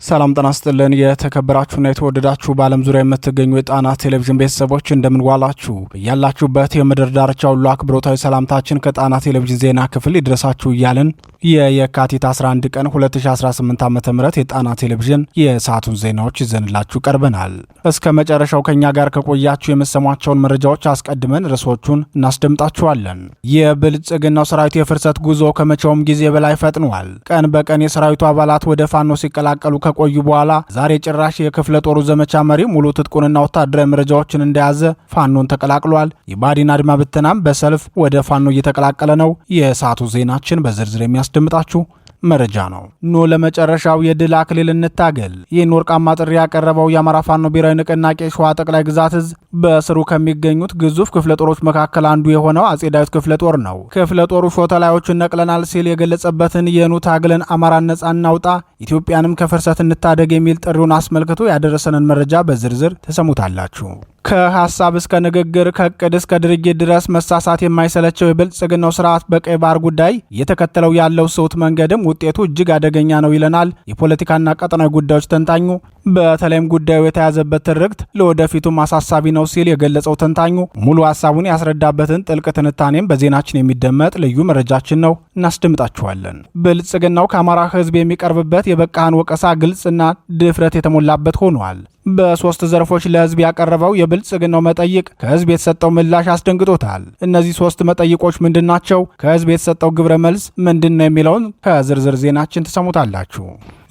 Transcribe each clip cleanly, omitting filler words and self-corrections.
ሰላም ጤና ይስጥልን የተከበራችሁና የተወደዳችሁ በዓለም ዙሪያ የምትገኙ የጣና ቴሌቪዥን ቤተሰቦች እንደምንዋላችሁ ያላችሁበት የምድር ዳርቻ ሁሉ አክብሮታዊ ሰላምታችን ከጣና ቴሌቪዥን ዜና ክፍል ይድረሳችሁ እያልን የካቲት 11 ቀን 2018 ዓ.ም የጣና ቴሌቪዥን የሰዓቱን ዜናዎች ይዘንላችሁ ቀርበናል። እስከ መጨረሻው ከኛ ጋር ከቆያችሁ የምትሰሟቸውን መረጃዎች አስቀድመን ርዕሶቹን እናስደምጣችኋለን። የብልጽግናው ሰራዊት የፍርሰት ጉዞ ከመቼውም ጊዜ በላይ ፈጥኗል። ቀን በቀን የሰራዊቱ አባላት ወደ ፋኖ ሲቀላቀሉ ከቆዩ በኋላ ዛሬ ጭራሽ የክፍለ ጦሩ ዘመቻ መሪ ሙሉ ትጥቁንና ወታደራዊ መረጃዎችን እንደያዘ ፋኖን ተቀላቅሏል። የባዲን አድማ ብተናም በሰልፍ ወደ ፋኖ እየተቀላቀለ ነው። የሰዓቱ ዜናችን በዝርዝር የሚያስደምጣችሁ መረጃ ነው። ኑ ለመጨረሻው የድል አክሊል እንታገል። ይህን ወርቃማ ጥሪ ያቀረበው የአማራ ፋኖ ብሔራዊ ንቅናቄ ሸዋ ጠቅላይ ግዛት እዝ በስሩ ከሚገኙት ግዙፍ ክፍለ ጦሮች መካከል አንዱ የሆነው አጼ ዳዊት ክፍለ ጦር ነው። ክፍለ ጦሩ ሾተላዮችን ነቅለናል ሲል የገለጸበትን የኑ ታግለን አማራን ነጻ እናውጣ ኢትዮጵያንም ከፍርሰት እንታደግ የሚል ጥሪውን አስመልክቶ ያደረሰንን መረጃ በዝርዝር ተሰሙታላችሁ። ከሐሳብ እስከ ንግግር ከዕቅድ እስከ ድርጊት ድረስ መሳሳት የማይሰለቸው የብልጽግናው ስርዓት በቀይ ባህር ጉዳይ እየተከተለው ያለው ስውት መንገድም ውጤቱ እጅግ አደገኛ ነው ይለናል የፖለቲካና ቀጠናዊ ጉዳዮች ተንታኙ። በተለይም ጉዳዩ የተያዘበት ትርክት ለወደፊቱም አሳሳቢ ነው ሲል የገለጸው ተንታኙ ሙሉ ሐሳቡን ያስረዳበትን ጥልቅ ትንታኔም በዜናችን የሚደመጥ ልዩ መረጃችን ነው፣ እናስደምጣችኋለን። ብልጽግናው ከአማራ ሕዝብ የሚቀርብበት የበቃህን ወቀሳ ግልጽና ድፍረት የተሞላበት ሆኗል። በሶስት ዘርፎች ለህዝብ ያቀረበው የብልጽግናው መጠይቅ ከህዝብ የተሰጠው ምላሽ አስደንግጦታል። እነዚህ ሶስት መጠይቆች ምንድናቸው? ከህዝብ የተሰጠው ግብረ መልስ ምንድነው? የሚለውን ከዝርዝር ዜናችን ትሰሙታላችሁ።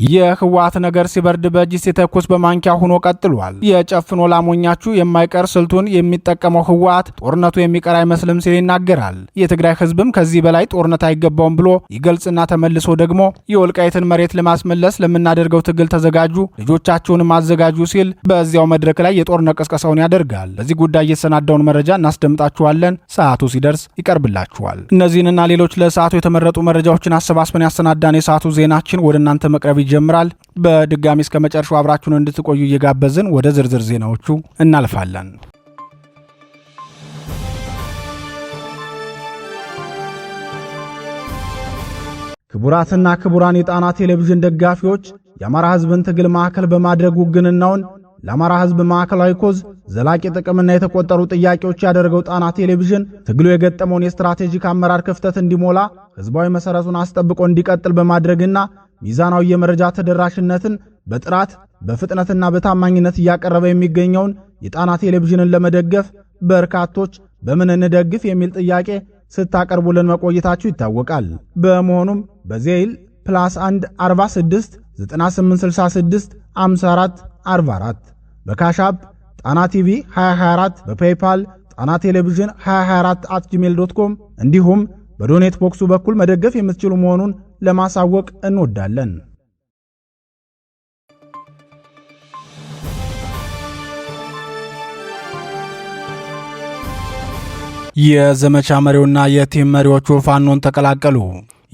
የህወሓት ነገር ሲበርድ በእጅ ሲተኩስ በማንኪያ ሆኖ ቀጥሏል። የጨፍኖ ላሞኛችሁ የማይቀር ስልቱን የሚጠቀመው ህወሓት ጦርነቱ የሚቀር አይመስልም ሲል ይናገራል። የትግራይ ህዝብም ከዚህ በላይ ጦርነት አይገባውም ብሎ ይገልጽና ተመልሶ ደግሞ የወልቃይትን መሬት ለማስመለስ ለምናደርገው ትግል ተዘጋጁ፣ ልጆቻችሁንም አዘጋጁ ሲል በዚያው መድረክ ላይ የጦርነት ቀስቀሳውን ያደርጋል። በዚህ ጉዳይ የተሰናዳውን መረጃ እናስደምጣችኋለን። ሰዓቱ ሲደርስ ይቀርብላችኋል። እነዚህንና ሌሎች ለሰዓቱ የተመረጡ መረጃዎችን አሰባስበን ያሰናዳን የሰዓቱ ዜናችን ወደ እናንተ መቅረብ ይጀምራል። በድጋሚ እስከ መጨረሻው አብራችሁን እንድትቆዩ እየጋበዝን ወደ ዝርዝር ዜናዎቹ እናልፋለን። ክቡራትና ክቡራን የጣና ቴሌቪዥን ደጋፊዎች የአማራ ህዝብን ትግል ማዕከል በማድረግ ውግንናውን ለአማራ ህዝብ ማዕከላዊ ኮዝ ዘላቂ ጥቅምና የተቆጠሩ ጥያቄዎች ያደረገው ጣና ቴሌቪዥን ትግሉ የገጠመውን የስትራቴጂክ አመራር ክፍተት እንዲሞላ ህዝባዊ መሰረቱን አስጠብቆ እንዲቀጥል በማድረግና ሚዛናዊ የመረጃ ተደራሽነትን በጥራት በፍጥነትና በታማኝነት እያቀረበ የሚገኘውን የጣና ቴሌቪዥንን ለመደገፍ በርካቶች በምን እንደግፍ የሚል ጥያቄ ስታቀርቡልን መቆየታችሁ ይታወቃል። በመሆኑም በዜል +1 46 9866 54 44 በካሻፕ ጣና ቲቪ 2024 በፔይፓል ጣና ቴሌቪዥን 2024@gmail.com እንዲሁም በዶኔት ቦክሱ በኩል መደገፍ የምትችሉ መሆኑን ለማሳወቅ እንወዳለን። የዘመቻ መሪውና የቲም መሪዎቹ ፋኖን ተቀላቀሉ።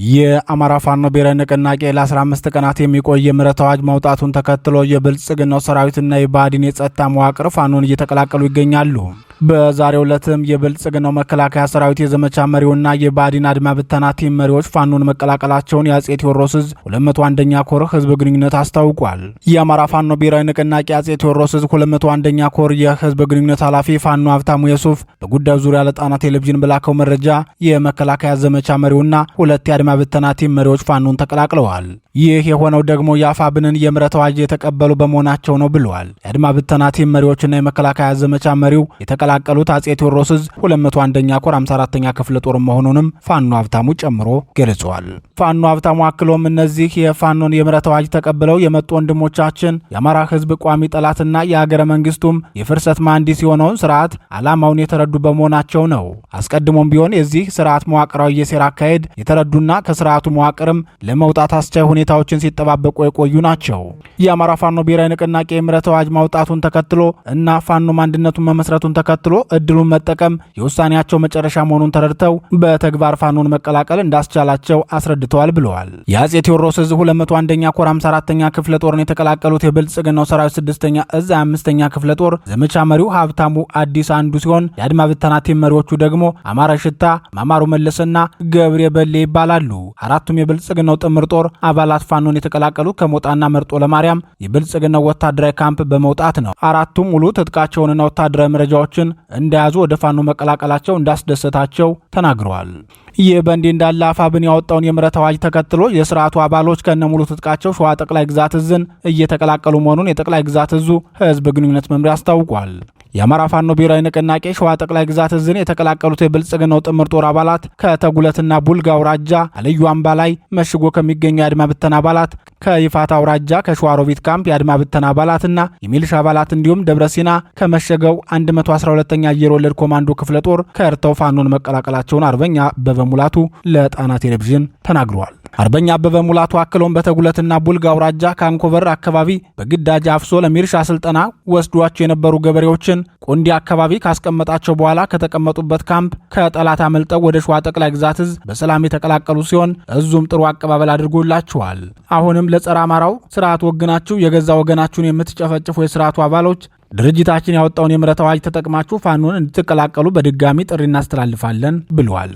የአማራ ፋኖ ብሔራዊ ንቅናቄ ለ15 ቀናት የሚቆይ የምህረት አዋጅ ማውጣቱን ተከትሎ የብልጽግናው ሰራዊትና የባዲን የጸጥታ መዋቅር ፋኖን እየተቀላቀሉ ይገኛሉ። በዛሬው ዕለትም የብልጽግናው መከላከያ ሰራዊት የዘመቻ መሪውና የባዲን አድማ ብተና ቲም መሪዎች ፋኖን መቀላቀላቸውን የአጼ ቴዎድሮስ ዕዝ 201ኛ ኮር ህዝብ ግንኙነት አስታውቋል። የአማራ ፋኖ ብሔራዊ ንቅናቄ አጼ ቴዎድሮስ ዕዝ 201ኛ ኮር የህዝብ ግንኙነት ኃላፊ ፋኖ ሀብታሙ የሱፍ በጉዳዩ ዙሪያ ለጣና ቴሌቪዥን በላከው መረጃ የመከላከያ ዘመቻ መሪውና ሁለት የአድማ ብተና ቲም መሪዎች ፋኖን ተቀላቅለዋል። ይህ የሆነው ደግሞ የአፋብንን የምህረት አዋጅ የተቀበሉ በመሆናቸው ነው ብለዋል። የአድማ ብተና ቲም መሪዎችና የመከላከያ ዘመቻ መሪው የተቀላቀሉት አጼ ቴዎድሮስ ዕዝ 201ኛ ኮር 54ኛ ክፍለ ጦር መሆኑንም ፋኖ ሀብታሙ ጨምሮ ገልጿል። ፋኖ ሀብታሙ አክሎም እነዚህ የፋኖን የምህረት አዋጅ ተቀብለው የመጡ ወንድሞቻችን የአማራ ህዝብ ቋሚ ጠላትና የሀገረ መንግስቱም የፍርሰት መሐንዲስ የሆነውን ስርዓት ዓላማውን የተረዱ በመሆናቸው ነው። አስቀድሞም ቢሆን የዚህ ስርዓት መዋቅራዊ የሴራ አካሄድ የተረዱና ከስርዓቱ መዋቅርም ለመውጣት አስቻይ ሁኔታዎችን ሲጠባበቁ የቆዩ ናቸው። የአማራ ፋኖ ብሔራዊ ንቅናቄ የምህረት አዋጅ ማውጣቱን ተከትሎ እና ፋኖ አንድነቱን መመስረቱን ተከትሎ እድሉን መጠቀም የውሳኔያቸው መጨረሻ መሆኑን ተረድተው በተግባር ፋኖን መቀላቀል እንዳስቻላቸው አስረድተዋል ብለዋል። የአጼ ቴዎድሮስ ዕዝ 201ኛ ኮር 54ኛ ክፍለ ጦርን የተቀላቀሉት የብልጽግናው ሰራዊት 6ኛ ዕዝ 25ኛ ክፍለ ጦር ዘመቻ መሪው ሀብታሙ አዲስ አንዱ ሲሆን የአድማ ብተና ቲም መሪዎቹ ደግሞ አማራ ሽታ፣ ማማሩ መለሰና ገብሬ በሌ ይባላሉ። አራቱም የብልጽግናው ጥምር ጦር አባላት አባላት ፋኖን የተቀላቀሉት ከሞጣና መርጦ ለማርያም የብልጽግናው ወታደራዊ ካምፕ በመውጣት ነው። አራቱም ሙሉ ትጥቃቸውንና ወታደራዊ መረጃዎችን እንደያዙ ወደ ፋኖ መቀላቀላቸው እንዳስደሰታቸው ተናግረዋል። ይህ በእንዲህ እንዳለ አፋብን ያወጣውን የምህረት አዋጅ ተከትሎ የስርዓቱ አባሎች ከነሙሉ ትጥቃቸው ሸዋ ጠቅላይ ግዛት እዝን እየተቀላቀሉ መሆኑን የጠቅላይ ግዛት እዙ ህዝብ ግንኙነት መምሪያ አስታውቋል። የአማራ ፋኖ ብሔራዊ ንቅናቄ ሸዋ ጠቅላይ ግዛት እዝን የተቀላቀሉት የብልጽግናው ጥምር ጦር አባላት ከተጉለትና ቡልጋ አውራጃ አልዩ አምባ ላይ መሽጎ ከሚገኙ የአድማ ብተና አባላት፣ ከይፋት አውራጃ ከሸዋሮቢት ካምፕ የአድማ ብተና አባላትና የሚሊሻ አባላት እንዲሁም ደብረሲና ከመሸገው 112ኛ አየር ወለድ ኮማንዶ ክፍለ ጦር ከእርተው ፋኖን መቀላቀላቸውን አርበኛ አበበ ሙላቱ ለጣና ቴሌቪዥን ተናግረዋል። አርበኛ አበበ ሙላቱ አክሎም በተጉለትና ቡልጋ አውራጃ ካንኮበር አካባቢ በግዳጅ አፍሶ ለሚሊሻ ስልጠና ወስዷቸው የነበሩ ገበሬዎችን ቆንዲ አካባቢ ካስቀመጣቸው በኋላ ከተቀመጡበት ካምፕ ከጠላት አመልጠው ወደ ሸዋ ጠቅላይ ግዛት እዝ በሰላም የተቀላቀሉ ሲሆን እዙም ጥሩ አቀባበል አድርጎላቸዋል። አሁንም ለጸረ አማራው ስርዓት ወግናችሁ የገዛ ወገናችሁን የምትጨፈጭፉ የስርዓቱ አባሎች ድርጅታችን ያወጣውን የምህረት አዋጅ ተጠቅማችሁ ፋኖን እንድትቀላቀሉ በድጋሚ ጥሪ እናስተላልፋለን ብለዋል።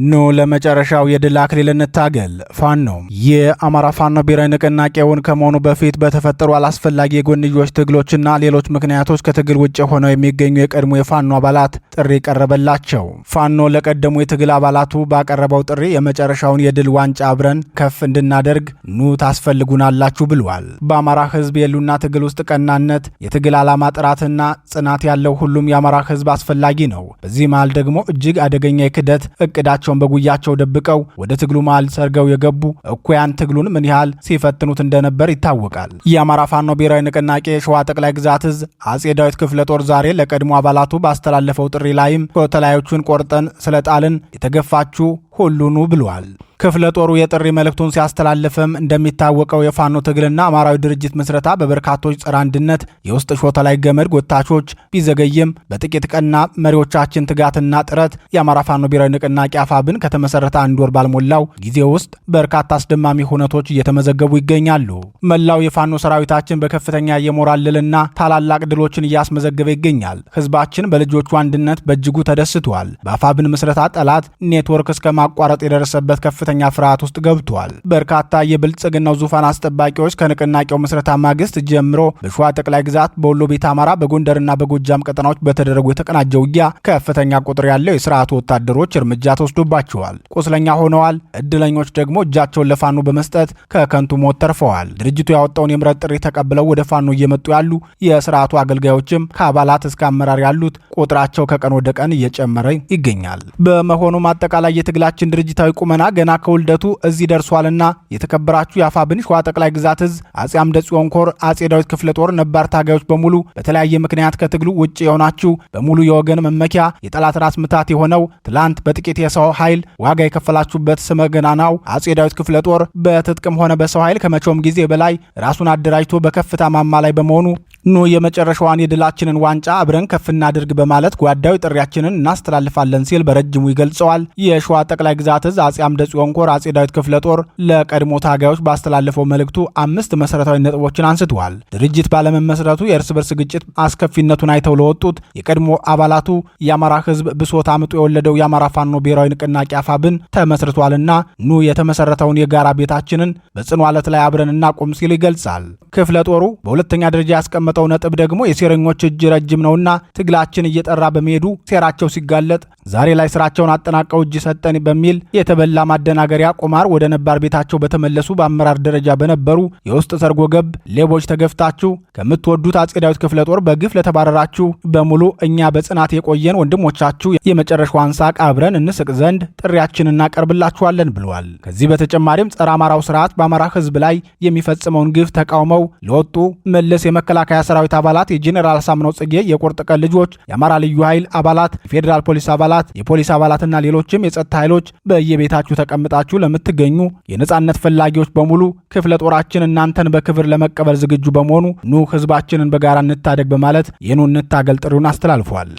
ኖ ለመጨረሻው የድል አክሊል እንታገል። ፋኖ የአማራ ፋኖ ብሔራዊ ንቅናቄውን ከመሆኑ በፊት በተፈጠሩ አላስፈላጊ የጎንዮሽ ትግሎችና ሌሎች ምክንያቶች ከትግል ውጭ ሆነው የሚገኙ የቀድሞ የፋኖ አባላት ጥሪ ቀረበላቸው። ፋኖ ለቀደሙ የትግል አባላቱ ባቀረበው ጥሪ የመጨረሻውን የድል ዋንጫ አብረን ከፍ እንድናደርግ ኑ ታስፈልጉናላችሁ ብሏል። በአማራ ሕዝብ የሉና ትግል ውስጥ ቀናነት፣ የትግል ዓላማ ጥራትና ጽናት ያለው ሁሉም የአማራ ሕዝብ አስፈላጊ ነው። በዚህ መሃል ደግሞ እጅግ አደገኛ የክደት እቅዳቸው በጉያቸው ደብቀው ወደ ትግሉ መሃል ሰርገው የገቡ እኩያን ትግሉን ምን ያህል ሲፈትኑት እንደነበር ይታወቃል። የአማራ ፋኖ ብሔራዊ ንቅናቄ ሸዋ ጠቅላይ ግዛት እዝ አጼ ዳዊት ክፍለ ጦር ዛሬ ለቀድሞ አባላቱ ባስተላለፈው ጥሪ ላይም ኮተላዮቹን ቆርጠን ስለጣልን የተገፋችሁ ሁሉኑ ብሏል። ክፍለ ጦሩ የጥሪ መልእክቱን ሲያስተላልፍም እንደሚታወቀው የፋኖ ትግልና አማራዊ ድርጅት ምስረታ በበርካቶች ጸረ አንድነት የውስጥ ሾተ ላይ ገመድ ጎታቾች ቢዘገይም በጥቂት ቀና መሪዎቻችን ትጋትና ጥረት የአማራ ፋኖ ብሔራዊ ንቅናቄ አፋብን ከተመሰረተ አንድ ወር ባልሞላው ጊዜ ውስጥ በርካታ አስደማሚ ሁነቶች እየተመዘገቡ ይገኛሉ። መላው የፋኖ ሰራዊታችን በከፍተኛ የሞራል ልዕልና ታላላቅ ድሎችን እያስመዘገበ ይገኛል። ህዝባችን በልጆቹ አንድነት በእጅጉ ተደስቷል። በአፋብን ምስረታ ጠላት ኔትወርክ እስከ ማቋረጥ የደረሰበት ከፍተኛ ፍርሃት ውስጥ ገብቷል። በርካታ የብልጽግናው ዙፋን አስጠባቂዎች ከንቅናቄው ምስረታ ማግስት ጀምሮ በሸዋ ጠቅላይ ግዛት፣ በወሎ ቤት አማራ፣ በጎንደርና በጎጃም ቀጠናዎች በተደረጉ የተቀናጀ ውጊያ ከፍተኛ ቁጥር ያለው የስርዓቱ ወታደሮች እርምጃ ተወስዶባቸዋል፣ ቁስለኛ ሆነዋል። እድለኞች ደግሞ እጃቸውን ለፋኖ በመስጠት ከከንቱ ሞት ተርፈዋል። ድርጅቱ ያወጣውን የምህረት ጥሪ ተቀብለው ወደ ፋኖ እየመጡ ያሉ የስርዓቱ አገልጋዮችም ከአባላት እስከ አመራር ያሉት ቁጥራቸው ከቀን ወደ ቀን እየጨመረ ይገኛል። በመሆኑም አጠቃላይ የትግላችን ድርጅታዊ ቁመና ገና ከውልደቱ እዚህ ደርሷልና የተከበራችሁ የአፋብን ሸዋ ጠቅላይ ግዛት እዝ አጼ አምደ ጽዮን ኮር አጼ ዳዊት ክፍለ ጦር ነባር ታጋዮች በሙሉ በተለያየ ምክንያት ከትግሉ ውጭ የሆናችሁ በሙሉ የወገን መመኪያ የጠላት ራስ ምታት የሆነው ትላንት በጥቂት የሰው ኃይል ዋጋ የከፈላችሁበት ስመ ገናናው አጼ ዳዊት ክፍለ ጦር በትጥቅም ሆነ በሰው ኃይል ከመቼውም ጊዜ በላይ ራሱን አደራጅቶ በከፍታ ማማ ላይ በመሆኑ ኑ የመጨረሻዋን የድላችንን ዋንጫ አብረን ከፍ እናድርግ በማለት ጓዳዊ ጥሪያችንን እናስተላልፋለን ሲል በረጅሙ ይገልጸዋል። የሸዋ ጠቅላይ ግዛት እዝ አጼ አምደ ጽዮን ኮር አጼ ዳዊት ክፍለ ጦር ለቀድሞ ታጋዮች ባስተላለፈው መልእክቱ 5 መሰረታዊ ነጥቦችን አንስተዋል። ድርጅት ባለመመስረቱ የእርስ በርስ ግጭት አስከፊነቱን አይተው ለወጡት የቀድሞ አባላቱ የአማራ ሕዝብ ብሶት አምጦ የወለደው የአማራ ፋኖ ብሔራዊ ንቅናቄ አፋብን ተመስርቷልና ኑ የተመሰረተውን የጋራ ቤታችንን በጽኑ አለት ላይ አብረን እናቁም ሲል ይገልጻል። ክፍለ ጦሩ በሁለተኛ ደረጃ ያስቀመጠው ነጥብ ደግሞ የሴረኞች እጅ ረጅም ነውና ትግላችን እየጠራ በመሄዱ ሴራቸው ሲጋለጥ ዛሬ ላይ ስራቸውን አጠናቀው እጅ ሰጠን በሚል የተበላ ማደናገሪያ ቁማር ወደ ነባር ቤታቸው በተመለሱ በአመራር ደረጃ በነበሩ የውስጥ ሰርጎ ገብ ሌቦች ተገፍታችሁ ከምትወዱት አጼ ዳዊት ክፍለ ጦር በግፍ ለተባረራችሁ በሙሉ እኛ በጽናት የቆየን ወንድሞቻችሁ የመጨረሻዋን ሳቅ አብረን እንስቅ ዘንድ ጥሪያችንን እናቀርብላችኋለን ብለዋል። ከዚህ በተጨማሪም ጸረ አማራው ስርዓት በአማራ ሕዝብ ላይ የሚፈጽመውን ግፍ ተቃውመው ለወጡ መለስ የመከላከያ ሰራዊት አባላት፣ የጄኔራል ሳምነው ጽጌ የቁርጥ ቀን ልጆች፣ የአማራ ልዩ ኃይል አባላት፣ የፌዴራል ፖሊስ አባላት፣ የፖሊስ አባላትና ሌሎችም የጸጥታ ኃይሎች በየቤታችሁ ተቀምጣችሁ ለምትገኙ የነጻነት ፈላጊዎች በሙሉ ክፍለ ጦራችን እናንተን በክብር ለመቀበል ዝግጁ በመሆኑ ኑ ህዝባችንን በጋራ እንታደግ በማለት የኑ እንታገል ጥሪውን አስተላልፏል።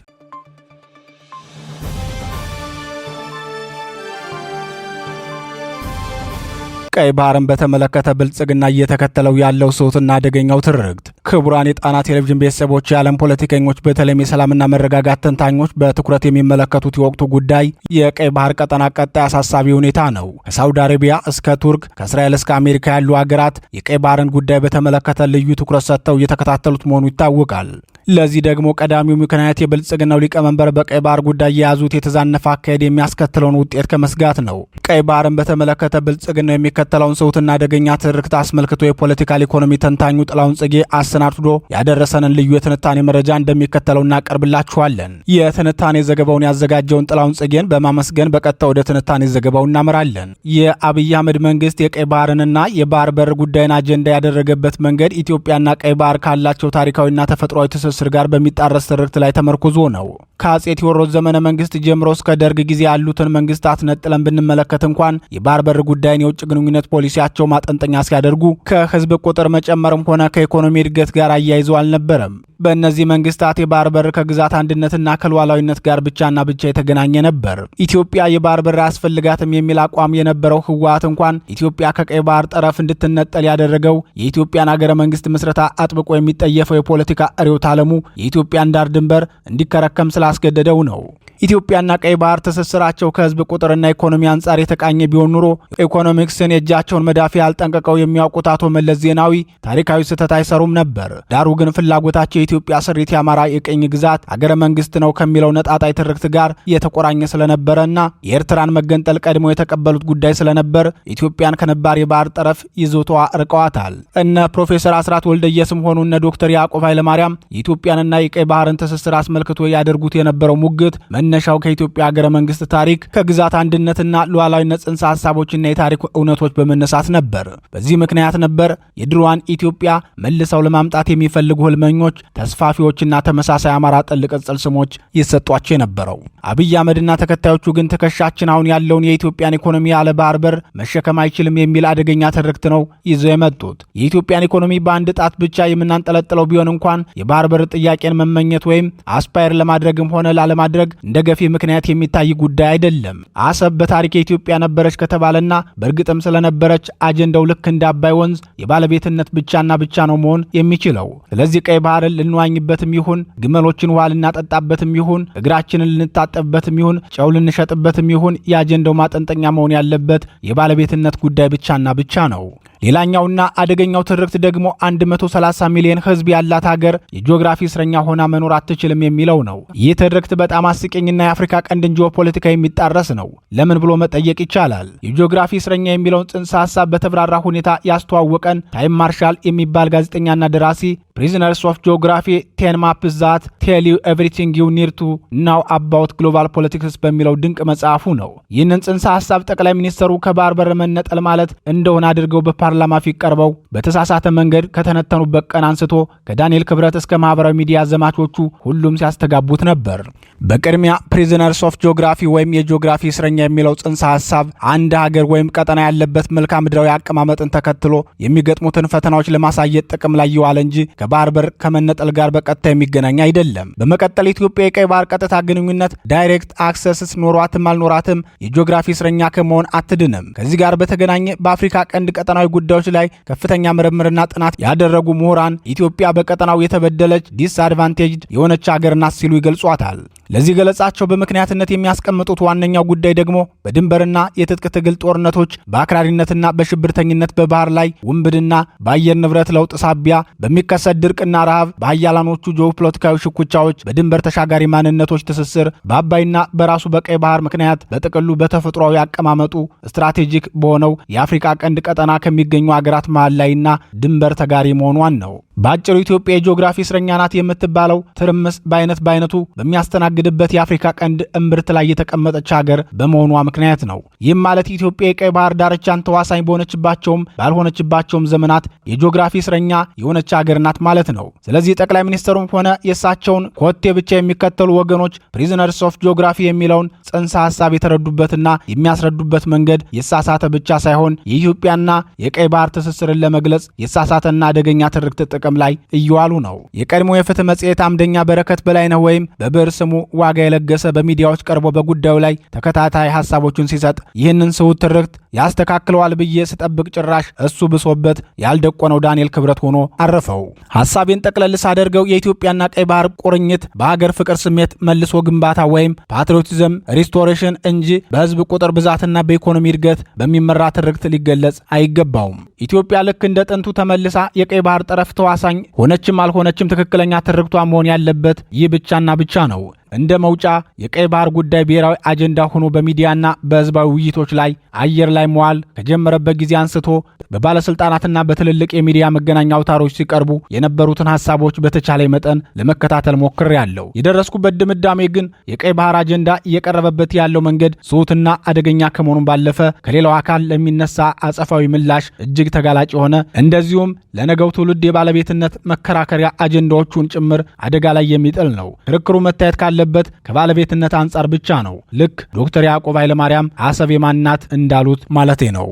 ቀይ ባህርን በተመለከተ ብልጽግና እየተከተለው ያለው ስውትና አደገኛው ትርክት። ክቡራን የጣና ቴሌቪዥን ቤተሰቦች፣ የዓለም ፖለቲከኞች በተለይም የሰላምና መረጋጋት ተንታኞች በትኩረት የሚመለከቱት የወቅቱ ጉዳይ የቀይ ባህር ቀጠና ቀጣይ አሳሳቢ ሁኔታ ነው። ከሳውዲ አረቢያ እስከ ቱርክ፣ ከእስራኤል እስከ አሜሪካ ያሉ ሀገራት የቀይ ባህርን ጉዳይ በተመለከተ ልዩ ትኩረት ሰጥተው እየተከታተሉት መሆኑ ይታወቃል። ለዚህ ደግሞ ቀዳሚው ምክንያት የብልጽግናው ሊቀመንበር በቀይ ባህር ጉዳይ የያዙት የተዛነፈ አካሄድ የሚያስከትለውን ውጤት ከመስጋት ነው። ቀይ ባህርን በተመለከተ ብልጽግናው የሚከተለውን ስውትና አደገኛ ትርክት አስመልክቶ የፖለቲካል ኢኮኖሚ ተንታኙ ጥላሁን ጽጌ አሰናድቶ ያደረሰንን ልዩ የትንታኔ መረጃ እንደሚከተለው እናቀርብላችኋለን። የትንታኔ ዘገባውን ያዘጋጀውን ጥላሁን ጽጌን በማመስገን በቀጥታ ወደ ትንታኔ ዘገባው እናመራለን። የአብይ አህመድ መንግስት የቀይ ባህርንና የባህር በር ጉዳይን አጀንዳ ያደረገበት መንገድ ኢትዮጵያና ቀይ ባህር ካላቸው ታሪካዊና ተፈጥሯዊ ትስስር ጋር በሚጣረስ ትርክት ላይ ተመርኩዞ ነው። ከአጼ ቴዎድሮስ ዘመነ መንግስት ጀምሮ እስከ ደርግ ጊዜ ያሉትን መንግስታት ነጥለን ብንመለከት እንኳን የባህር በር ጉዳይን የውጭ ግንኙነት ፖሊሲያቸው ማጠንጠኛ ሲያደርጉ ከህዝብ ቁጥር መጨመርም ሆነ ከኢኮኖሚ እድገት ጋር አያይዘው አልነበረም። በእነዚህ መንግስታት የባህር በር ከግዛት አንድነትና ከሉዓላዊነት ጋር ብቻና ብቻ የተገናኘ ነበር። ኢትዮጵያ የባህር በር አያስፈልጋትም የሚል አቋም የነበረው ህወሓት እንኳን ኢትዮጵያ ከቀይ ባህር ጠረፍ እንድትነጠል ያደረገው የኢትዮጵያን ሀገረ መንግስት ምስረታ አጥብቆ የሚጠየፈው የፖለቲካ ርዕዮተ ዓለሙ የኢትዮጵያን ዳር ድንበር እንዲከረከም ስላስገደደው ነው። ኢትዮጵያና ቀይ ባህር ትስስራቸው ከህዝብ ቁጥርና ኢኮኖሚ አንጻር የተቃኘ ቢሆን ኑሮ ኢኮኖሚክስን የእጃቸውን መዳፊ ያልጠንቀቀው የሚያውቁት አቶ መለስ ዜናዊ ታሪካዊ ስህተት አይሰሩም ነበር። ዳሩ ግን ፍላጎታቸው የኢትዮጵያ ስሪት የአማራ የቅኝ ግዛት አገረ መንግስት ነው ከሚለው ነጣጣይ ትርክት ጋር የተቆራኘ ስለነበረና የኤርትራን መገንጠል ቀድሞ የተቀበሉት ጉዳይ ስለነበር ኢትዮጵያን ከነባር የባህር ጠረፍ ይዞታዋ ርቀዋታል። እነ ፕሮፌሰር አስራት ወልደየስም ሆኑ እነ ዶክተር ያዕቆብ ኃይለማርያም የኢትዮጵያንና የቀይ ባህርን ትስስር አስመልክቶ ያደርጉት የነበረው ሙግት መነሻው ከኢትዮጵያ ሀገረ መንግስት ታሪክ ከግዛት አንድነትና ሉዓላዊነት ጽንሰ ሐሳቦችና የታሪክ እውነቶች በመነሳት ነበር። በዚህ ምክንያት ነበር የድሮዋን ኢትዮጵያ መልሰው ለማምጣት የሚፈልጉ ህልመኞች፣ ተስፋፊዎችና ተመሳሳይ አማራ ጠል ቅጽል ስሞች ይሰጧቸው የነበረው። አብይ አህመድና ተከታዮቹ ግን ትከሻችን አሁን ያለውን የኢትዮጵያን ኢኮኖሚ ያለ ባህር በር መሸከም አይችልም የሚል አደገኛ ትርክት ነው ይዘው የመጡት። የኢትዮጵያን ኢኮኖሚ በአንድ ጣት ብቻ የምናንጠለጥለው ቢሆን እንኳን የባህር በር ጥያቄን መመኘት ወይም አስፓየር ለማድረግም ሆነ ላለማድረግ እንደ ገፊ ምክንያት የሚታይ ጉዳይ አይደለም። አሰብ በታሪክ የኢትዮጵያ ነበረች ከተባለና በእርግጥም ስለነበረች አጀንዳው ልክ እንደ አባይ ወንዝ የባለቤትነት ብቻና ብቻ ነው መሆን የሚችለው። ስለዚህ ቀይ ባህርን ልንዋኝበትም ይሁን ግመሎችን ውሃ ልናጠጣበትም ይሁን እግራችንን ልንታጠብበትም ይሁን ጨው ልንሸጥበትም ይሁን የአጀንዳው ማጠንጠኛ መሆን ያለበት የባለቤትነት ጉዳይ ብቻና ብቻ ነው። ሌላኛውና አደገኛው ትርክት ደግሞ 130 ሚሊዮን ህዝብ ያላት ሀገር የጂኦግራፊ እስረኛ ሆና መኖር አትችልም የሚለው ነው። ይህ ትርክት በጣም አስቂኝና የአፍሪካ ቀንድን ጂኦፖለቲካ የሚጣረስ ነው። ለምን ብሎ መጠየቅ ይቻላል። የጂኦግራፊ እስረኛ የሚለውን ጽንሰ ሐሳብ በተብራራ ሁኔታ ያስተዋወቀን ታይም ማርሻል የሚባል ጋዜጠኛና ደራሲ ፕሪዝነርስ ኦፍ ጂኦግራፊ 10 ማፕስ ዛት ቴል ዩ ኤቭሪቲንግ ዩ ኒድ ቱ ናው አባውት ግሎባል ፖለቲክስ በሚለው ድንቅ መጽሐፉ ነው። ይህንን ጽንሰ ሐሳብ ጠቅላይ ሚኒስትሩ ከባህር በር መነጠል ማለት እንደሆነ አድርገው በፓርላማ ፊት ቀርበው በተሳሳተ መንገድ ከተነተኑበት ቀን አንስቶ ከዳንኤል ክብረት እስከ ማህበራዊ ሚዲያ ዘማቾቹ ሁሉም ሲያስተጋቡት ነበር። በቅድሚያ ፕሪዝነርስ ኦፍ ጂኦግራፊ ወይም የጂኦግራፊ እስረኛ የሚለው ጽንሰ ሐሳብ አንድ ሀገር ወይም ቀጠና ያለበት መልክዓ ምድራዊ አቀማመጥን ተከትሎ የሚገጥሙትን ፈተናዎች ለማሳየት ጥቅም ላይ ይዋል እንጂ ከባህር በር ከመነጠል ጋር በቀጥታ የሚገናኝ አይደለም። በመቀጠል ኢትዮጵያ የቀይ ባህር ቀጥታ ግንኙነት ዳይሬክት አክሰስስ ኖሯትም አልኖራትም የጂኦግራፊ እስረኛ ከመሆን አትድንም። ከዚህ ጋር በተገናኘ በአፍሪካ ቀንድ ቀጠናዊ ጉዳዮች ላይ ከፍተኛ ምርምርና ጥናት ያደረጉ ምሁራን ኢትዮጵያ በቀጠናው የተበደለች ዲስአድቫንቴጅድ የሆነች ሀገር ናት ሲሉ ይገልጿታል። ለዚህ ገለጻቸው በምክንያትነት የሚያስቀምጡት ዋነኛው ጉዳይ ደግሞ በድንበርና የትጥቅ ትግል ጦርነቶች፣ በአክራሪነትና በሽብርተኝነት፣ በባህር ላይ ውንብድና፣ በአየር ንብረት ለውጥ ሳቢያ በሚከሰት ድርቅና ረሃብ፣ በሀያላኖቹ ጂኦፖለቲካዊ ሽኩቻዎች፣ በድንበር ተሻጋሪ ማንነቶች ትስስር፣ በአባይና በራሱ በቀይ ባህር ምክንያት በጥቅሉ በተፈጥሯዊ አቀማመጡ ስትራቴጂክ በሆነው የአፍሪካ ቀንድ ቀጠና ከሚገኙ ሀገራት መሃል ላይና ድንበር ተጋሪ መሆኗን ነው። በአጭሩ ኢትዮጵያ የጂኦግራፊ እስረኛ ናት የምትባለው ትርምስ በአይነቱ በሚያስተናግድበት የአፍሪካ ቀንድ እምብርት ላይ የተቀመጠች ሀገር በመሆኗ ምክንያት ነው። ይህም ማለት ኢትዮጵያ የቀይ ባህር ዳርቻን ተዋሳኝ በሆነችባቸውም ባልሆነችባቸውም ዘመናት የጂኦግራፊ እስረኛ የሆነች ሀገር ናት ማለት ነው። ስለዚህ ጠቅላይ ሚኒስትሩም ሆነ የእሳቸውን ኮቴ ብቻ የሚከተሉ ወገኖች ፕሪዝነርስ ኦፍ ጂኦግራፊ የሚለውን ጽንሰ ሐሳብ የተረዱበትና የሚያስረዱበት መንገድ የሳሳተ ብቻ ሳይሆን የኢትዮጵያና የቀይ ባህር ትስስርን ለመግለጽ የሳሳተና አደገኛ ትርክት ጥቅም ላይ እየዋሉ ነው። የቀድሞ የፍትህ መጽሔት አምደኛ በረከት በላይነህ ወይም በብዕር ስሙ ዋጋ የለገሰ በሚዲያዎች ቀርቦ በጉዳዩ ላይ ተከታታይ ሐሳቦችን ሲሰጥ ይህንን ስሁት ትርክት ያስተካክለዋል ብዬ ስጠብቅ ጭራሽ እሱ ብሶበት ያልደቆነው ዳንኤል ክብረት ሆኖ አረፈው። ሐሳቤን ጠቅለል ሳደርገው የኢትዮጵያና ቀይ ባህር ቁርኝት በሀገር ፍቅር ስሜት መልሶ ግንባታ ወይም ፓትሪዮቲዝም ሪስቶሬሽን እንጂ በህዝብ ቁጥር ብዛትና በኢኮኖሚ እድገት በሚመራ ትርክት ሊገለጽ አይገባውም። ኢትዮጵያ ልክ እንደ ጥንቱ ተመልሳ የቀይ ባህር ጠረፍ ተዋሳኝ ሆነችም አልሆነችም ትክክለኛ ትርክቷ መሆን ያለበት ይህ ብቻና ብቻ ነው። እንደ መውጫ የቀይ ባህር ጉዳይ ብሔራዊ አጀንዳ ሆኖ በሚዲያና በህዝባዊ ውይይቶች ላይ አየር ላይ መዋል ከጀመረበት ጊዜ አንስቶ በባለስልጣናትና በትልልቅ የሚዲያ መገናኛ አውታሮች ሲቀርቡ የነበሩትን ሐሳቦች በተቻለ መጠን ለመከታተል ሞክሬያለሁ። የደረስኩበት ድምዳሜ ግን የቀይ ባህር አጀንዳ እየቀረበበት ያለው መንገድ ስሁትና አደገኛ ከመሆኑን ባለፈ ከሌላው አካል ለሚነሳ አጸፋዊ ምላሽ እጅግ ተጋላጭ የሆነ እንደዚሁም ለነገው ትውልድ የባለቤትነት መከራከሪያ አጀንዳዎቹን ጭምር አደጋ ላይ የሚጥል ነው። ክርክሩ መታየት ካለበት ከባለቤትነት አንጻር ብቻ ነው። ልክ ዶክተር ያዕቆብ ኃይለማርያም አሰብ የማን ናት እንዳሉት ማለቴ ነው።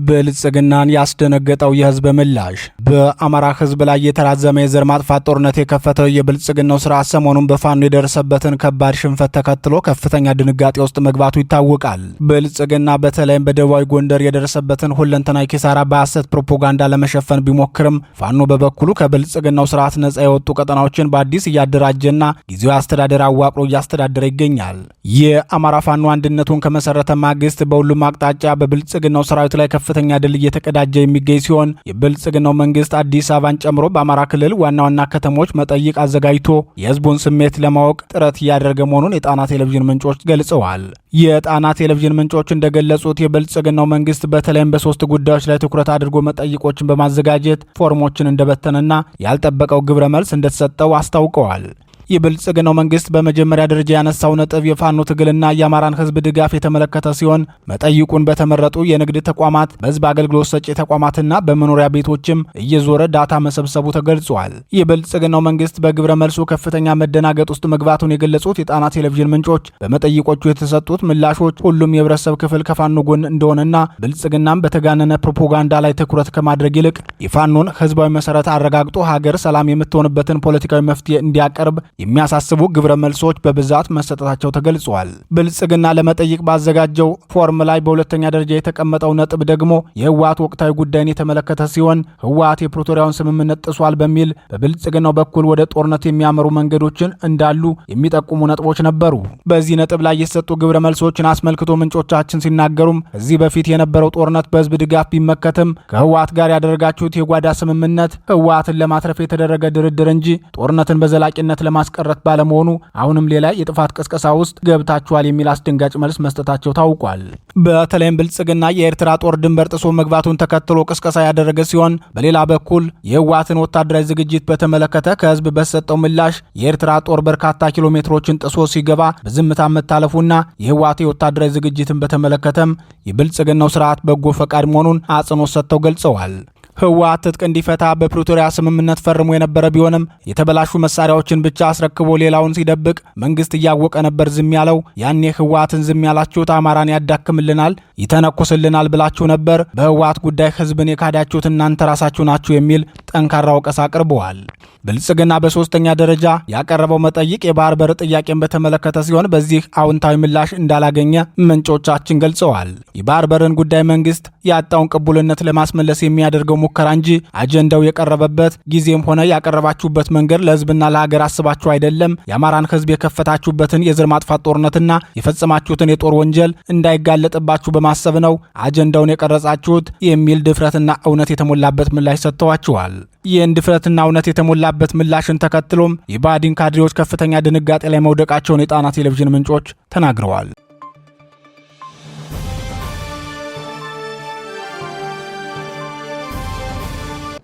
ብልጽግናን ያስደነገጠው የህዝብ ምላሽ። በአማራ ህዝብ ላይ የተራዘመ የዘር ማጥፋት ጦርነት የከፈተው የብልጽግናው ስርዓት ሰሞኑን በፋኖ የደረሰበትን ከባድ ሽንፈት ተከትሎ ከፍተኛ ድንጋጤ ውስጥ መግባቱ ይታወቃል። ብልጽግና በተለይም በደቡባዊ ጎንደር የደረሰበትን ሁለንተናዊ ኪሳራ በሐሰት ፕሮፓጋንዳ ለመሸፈን ቢሞክርም ፋኖ በበኩሉ ከብልጽግናው ስርዓት ነጻ የወጡ ቀጠናዎችን በአዲስ እያደራጀና ጊዜያዊ አስተዳደር አዋቅሮ እያስተዳደረ ይገኛል። የአማራ ፋኖ አንድነቱን ከመሰረተ ማግስት በሁሉም አቅጣጫ በብልጽግናው ሰራዊት ላይ ከፍተኛ ድል እየተቀዳጀ የሚገኝ ሲሆን የብልጽግናው መንግስት አዲስ አበባን ጨምሮ በአማራ ክልል ዋና ዋና ከተሞች መጠይቅ አዘጋጅቶ የህዝቡን ስሜት ለማወቅ ጥረት እያደረገ መሆኑን የጣና ቴሌቪዥን ምንጮች ገልጸዋል። የጣና ቴሌቪዥን ምንጮች እንደገለጹት የብልጽግናው መንግስት በተለይም በሶስት ጉዳዮች ላይ ትኩረት አድርጎ መጠይቆችን በማዘጋጀት ፎርሞችን እንደበተነና ያልጠበቀው ግብረ መልስ እንደተሰጠው አስታውቀዋል። የብልጽግናው መንግስት በመጀመሪያ ደረጃ ያነሳው ነጥብ የፋኖ ትግልና የአማራን ህዝብ ድጋፍ የተመለከተ ሲሆን መጠይቁን በተመረጡ የንግድ ተቋማት፣ በህዝብ አገልግሎት ሰጪ ተቋማትና በመኖሪያ ቤቶችም እየዞረ ዳታ መሰብሰቡ ተገልጿል። የብልጽግናው መንግስት በግብረ መልሱ ከፍተኛ መደናገጥ ውስጥ መግባቱን የገለጹት የጣና ቴሌቪዥን ምንጮች በመጠይቆቹ የተሰጡት ምላሾች ሁሉም የህብረተሰብ ክፍል ከፋኖ ጎን እንደሆነና ብልጽግናም በተጋነነ ፕሮፓጋንዳ ላይ ትኩረት ከማድረግ ይልቅ የፋኖን ህዝባዊ መሰረት አረጋግጦ ሀገር ሰላም የምትሆንበትን ፖለቲካዊ መፍትሄ እንዲያቀርብ የሚያሳስቡ ግብረ መልሶች በብዛት መሰጠታቸው ተገልጿል። ብልጽግና ለመጠይቅ ባዘጋጀው ፎርም ላይ በሁለተኛ ደረጃ የተቀመጠው ነጥብ ደግሞ የህወሓት ወቅታዊ ጉዳይን የተመለከተ ሲሆን ህወሓት የፕሪቶሪያውን ስምምነት ጥሷል በሚል በብልጽግናው በኩል ወደ ጦርነት የሚያመሩ መንገዶችን እንዳሉ የሚጠቁሙ ነጥቦች ነበሩ። በዚህ ነጥብ ላይ የተሰጡ ግብረ መልሶችን አስመልክቶ ምንጮቻችን ሲናገሩም ከዚህ በፊት የነበረው ጦርነት በህዝብ ድጋፍ ቢመከትም ከህወሓት ጋር ያደረጋችሁት የጓዳ ስምምነት ህወሓትን ለማትረፍ የተደረገ ድርድር እንጂ ጦርነትን በዘላቂነት ለማስቀረት ባለመሆኑ አሁንም ሌላ የጥፋት ቅስቀሳ ውስጥ ገብታችኋል የሚል አስደንጋጭ መልስ መስጠታቸው ታውቋል። በተለይም ብልጽግና የኤርትራ ጦር ድንበር ጥሶ መግባቱን ተከትሎ ቅስቀሳ ያደረገ ሲሆን፣ በሌላ በኩል የህወሓትን ወታደራዊ ዝግጅት በተመለከተ ከህዝብ በተሰጠው ምላሽ የኤርትራ ጦር በርካታ ኪሎ ሜትሮችን ጥሶ ሲገባ በዝምታ መታለፉና የህወሓት ወታደራዊ ዝግጅትን በተመለከተም የብልጽግናው ስርዓት በጎ ፈቃድ መሆኑን አጽንኦት ሰጥተው ገልጸዋል። ህወሓት ትጥቅ እንዲፈታ በፕሪቶሪያ ስምምነት ፈርሞ የነበረ ቢሆንም የተበላሹ መሳሪያዎችን ብቻ አስረክቦ ሌላውን ሲደብቅ መንግስት እያወቀ ነበር ዝም ያለው። ያኔ ህወሓትን ዝም ያላችሁት አማራን ያዳክምልናል፣ ይተነኩስልናል ብላችሁ ነበር። በህወሓት ጉዳይ ህዝብን የካዳችሁት እናንተ ራሳችሁ ናችሁ የሚል ጠንካራ ወቀሳ አቅርበዋል። ብልጽግና በሶስተኛ ደረጃ ያቀረበው መጠይቅ የባህር በር ጥያቄን በተመለከተ ሲሆን በዚህ አዎንታዊ ምላሽ እንዳላገኘ ምንጮቻችን ገልጸዋል። የባህር በርን ጉዳይ መንግስት ያጣውን ቅቡልነት ለማስመለስ የሚያደርገው ሙከራ እንጂ አጀንዳው የቀረበበት ጊዜም ሆነ ያቀረባችሁበት መንገድ ለህዝብና ለሀገር አስባችሁ አይደለም። የአማራን ህዝብ የከፈታችሁበትን የዘር ማጥፋት ጦርነትና የፈጸማችሁትን የጦር ወንጀል እንዳይጋለጥባችሁ በማሰብ ነው አጀንዳውን የቀረጻችሁት የሚል ድፍረትና እውነት የተሞላበት ምላሽ ሰጥተዋችኋል። ይህን ድፍረትና እውነት የተሞላበት ምላሽን ተከትሎም የባዕዲን ካድሬዎች ከፍተኛ ድንጋጤ ላይ መውደቃቸውን የጣና ቴሌቪዥን ምንጮች ተናግረዋል።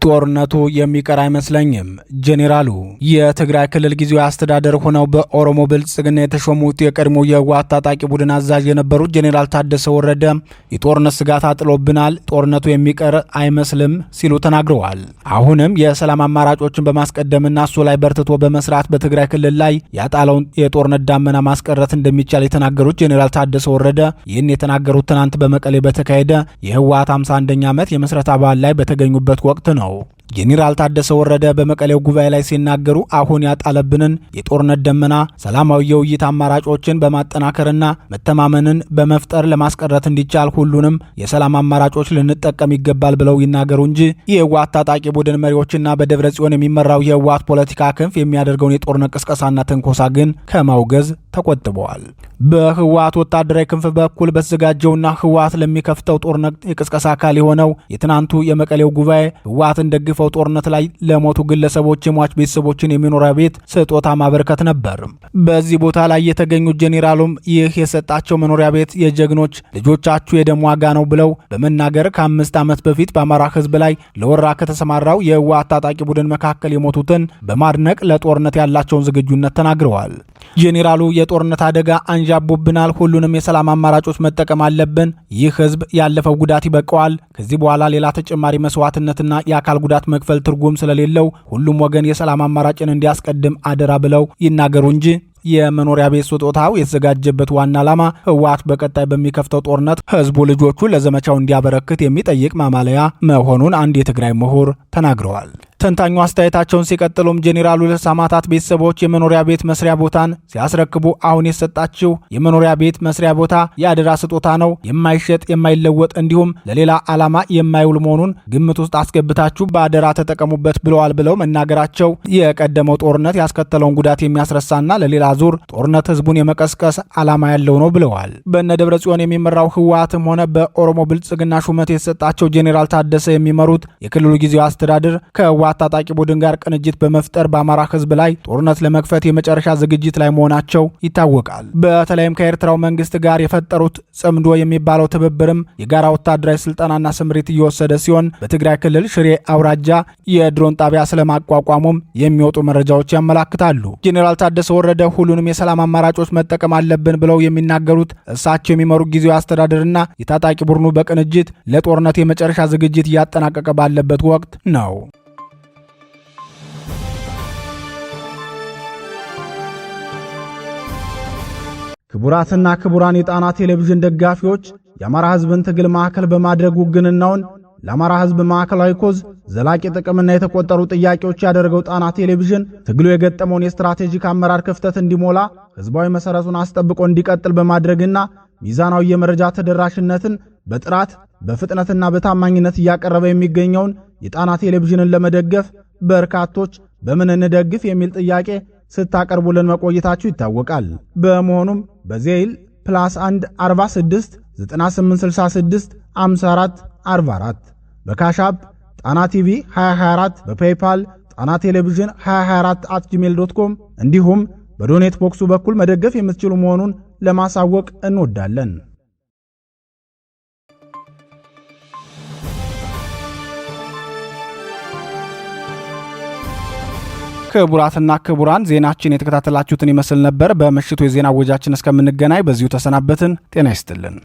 ጦርነቱ የሚቀር አይመስለኝም። ጄኔራሉ የትግራይ ክልል ጊዜያዊ አስተዳደር ሆነው በኦሮሞ ብልጽግና የተሾሙት የቀድሞ የህወሓት ታጣቂ ቡድን አዛዥ የነበሩት ጄኔራል ታደሰ ወረደ የጦርነት ስጋት አጥሎብናል፣ ጦርነቱ የሚቀር አይመስልም ሲሉ ተናግረዋል። አሁንም የሰላም አማራጮችን በማስቀደምና እሱ ላይ በርትቶ በመስራት በትግራይ ክልል ላይ ያጣለውን የጦርነት ዳመና ማስቀረት እንደሚቻል የተናገሩት ጄኔራል ታደሰ ወረደ ይህን የተናገሩት ትናንት በመቀሌ በተካሄደ የህወሓት 51ኛ ዓመት የምስረታ በዓል ላይ በተገኙበት ወቅት ነው። ጄኔራል ታደሰ ወረደ በመቀሌው ጉባኤ ላይ ሲናገሩ አሁን ያጣለብንን የጦርነት ደመና ሰላማዊ የውይይት አማራጮችን በማጠናከርና መተማመንን በመፍጠር ለማስቀረት እንዲቻል ሁሉንም የሰላም አማራጮች ልንጠቀም ይገባል ብለው ይናገሩ እንጂ የህወሓት ታጣቂ ቡድን መሪዎችና በደብረ ጽዮን የሚመራው የህወሓት ፖለቲካ ክንፍ የሚያደርገውን የጦርነት ቅስቀሳና ትንኮሳ ግን ከማውገዝ ተቆጥበዋል። በህወሓት ወታደራዊ ክንፍ በኩል በተዘጋጀውና ህወሓት ለሚከፍተው ጦርነት የቅስቀሳ አካል የሆነው የትናንቱ የመቀሌው ጉባኤ ህወሓትን ደግፈው ጦርነት ላይ ለሞቱ ግለሰቦች የሟች ቤተሰቦችን የመኖሪያ ቤት ስጦታ ማበረከት ነበር። በዚህ ቦታ ላይ የተገኙት ጄኔራሉም ይህ የሰጣቸው መኖሪያ ቤት የጀግኖች ልጆቻችሁ የደም ዋጋ ነው ብለው በመናገር ከ5 ዓመት በፊት በአማራ ህዝብ ላይ ለወራ ከተሰማራው የህወሓት ታጣቂ ቡድን መካከል የሞቱትን በማድነቅ ለጦርነት ያላቸውን ዝግጁነት ተናግረዋል። ጄኔራሉ የጦርነት አደጋ አንዣቦብናል፣ ሁሉንም የሰላም አማራጮች መጠቀም አለብን፣ ይህ ህዝብ ያለፈው ጉዳት ይበቃዋል፣ ከዚህ በኋላ ሌላ ተጨማሪ መስዋዕትነትና የአካል ጉዳት መክፈል ትርጉም ስለሌለው ሁሉም ወገን የሰላም አማራጭን እንዲያስቀድም አደራ ብለው ይናገሩ እንጂ የመኖሪያ ቤት ስጦታው የተዘጋጀበት ዋና ዓላማ ህወሓት በቀጣይ በሚከፍተው ጦርነት ህዝቡ ልጆቹ ለዘመቻው እንዲያበረክት የሚጠይቅ ማማለያ መሆኑን አንድ የትግራይ ምሁር ተናግረዋል። ተንታኙ አስተያየታቸውን ሲቀጥሉም ጄኔራሉ ለሰማዕታት ቤተሰቦች የመኖሪያ ቤት መስሪያ ቦታን ሲያስረክቡ አሁን የሰጣችው የመኖሪያ ቤት መስሪያ ቦታ የአደራ ስጦታ ነው፣ የማይሸጥ የማይለወጥ እንዲሁም ለሌላ ዓላማ የማይውል መሆኑን ግምት ውስጥ አስገብታችሁ በአደራ ተጠቀሙበት ብለዋል ብለው መናገራቸው የቀደመው ጦርነት ያስከተለውን ጉዳት የሚያስረሳና ለሌላ ዙር ጦርነት ህዝቡን የመቀስቀስ ዓላማ ያለው ነው ብለዋል። በእነ ደብረ ጽዮን የሚመራው ህወሓትም ሆነ በኦሮሞ ብልጽግና ሹመት የተሰጣቸው ጄኔራል ታደሰ የሚመሩት የክልሉ ጊዜያዊ አስተዳደር ከህወሓት ታጣቂ ቡድን ጋር ቅንጅት በመፍጠር በአማራ ህዝብ ላይ ጦርነት ለመክፈት የመጨረሻ ዝግጅት ላይ መሆናቸው ይታወቃል። በተለይም ከኤርትራው መንግስት ጋር የፈጠሩት ጽምዶ የሚባለው ትብብርም የጋራ ወታደራዊ ስልጠናና ስምሪት እየወሰደ ሲሆን በትግራይ ክልል ሽሬ አውራጃ የድሮን ጣቢያ ስለማቋቋሙም የሚወጡ መረጃዎች ያመላክታሉ። ጄኔራል ታደሰ ወረደ ሁሉንም የሰላም አማራጮች መጠቀም አለብን ብለው የሚናገሩት እሳቸው የሚመሩት ጊዜያዊ አስተዳደርና የታጣቂ ቡድኑ በቅንጅት ለጦርነት የመጨረሻ ዝግጅት እያጠናቀቀ ባለበት ወቅት ነው። ክቡራትና ክቡራን የጣና ቴሌቪዥን ደጋፊዎች የአማራ ህዝብን ትግል ማዕከል በማድረግ ውግንናውን ለአማራ ህዝብ ማዕከላዊ ኮዝ ዘላቂ ጥቅምና የተቆጠሩ ጥያቄዎች ያደረገው ጣና ቴሌቪዥን ትግሉ የገጠመውን የስትራቴጂክ አመራር ክፍተት እንዲሞላ ህዝባዊ መሰረቱን አስጠብቆ እንዲቀጥል በማድረግና ሚዛናዊ የመረጃ ተደራሽነትን በጥራት በፍጥነትና በታማኝነት እያቀረበ የሚገኘውን የጣና ቴሌቪዥንን ለመደገፍ በርካቶች በምን እንደግፍ የሚል ጥያቄ ስታቀርቡልን መቆየታችሁ ይታወቃል። በመሆኑም በዜል +1 46 9866 54 44 በካሻፕ ጣና ቲቪ 2024 በፔይፓል ጣና ቴሌቪዥን 2024@gmail.com እንዲሁም በዶኔት ቦክሱ በኩል መደገፍ የምትችሉ መሆኑን ለማሳወቅ እንወዳለን። ክቡራትና ክቡራን ዜናችን የተከታተላችሁትን ይመስል ነበር። በምሽቱ የዜና ወጃችን እስከምንገናኝ በዚሁ ተሰናበትን። ጤና ይስጥልን።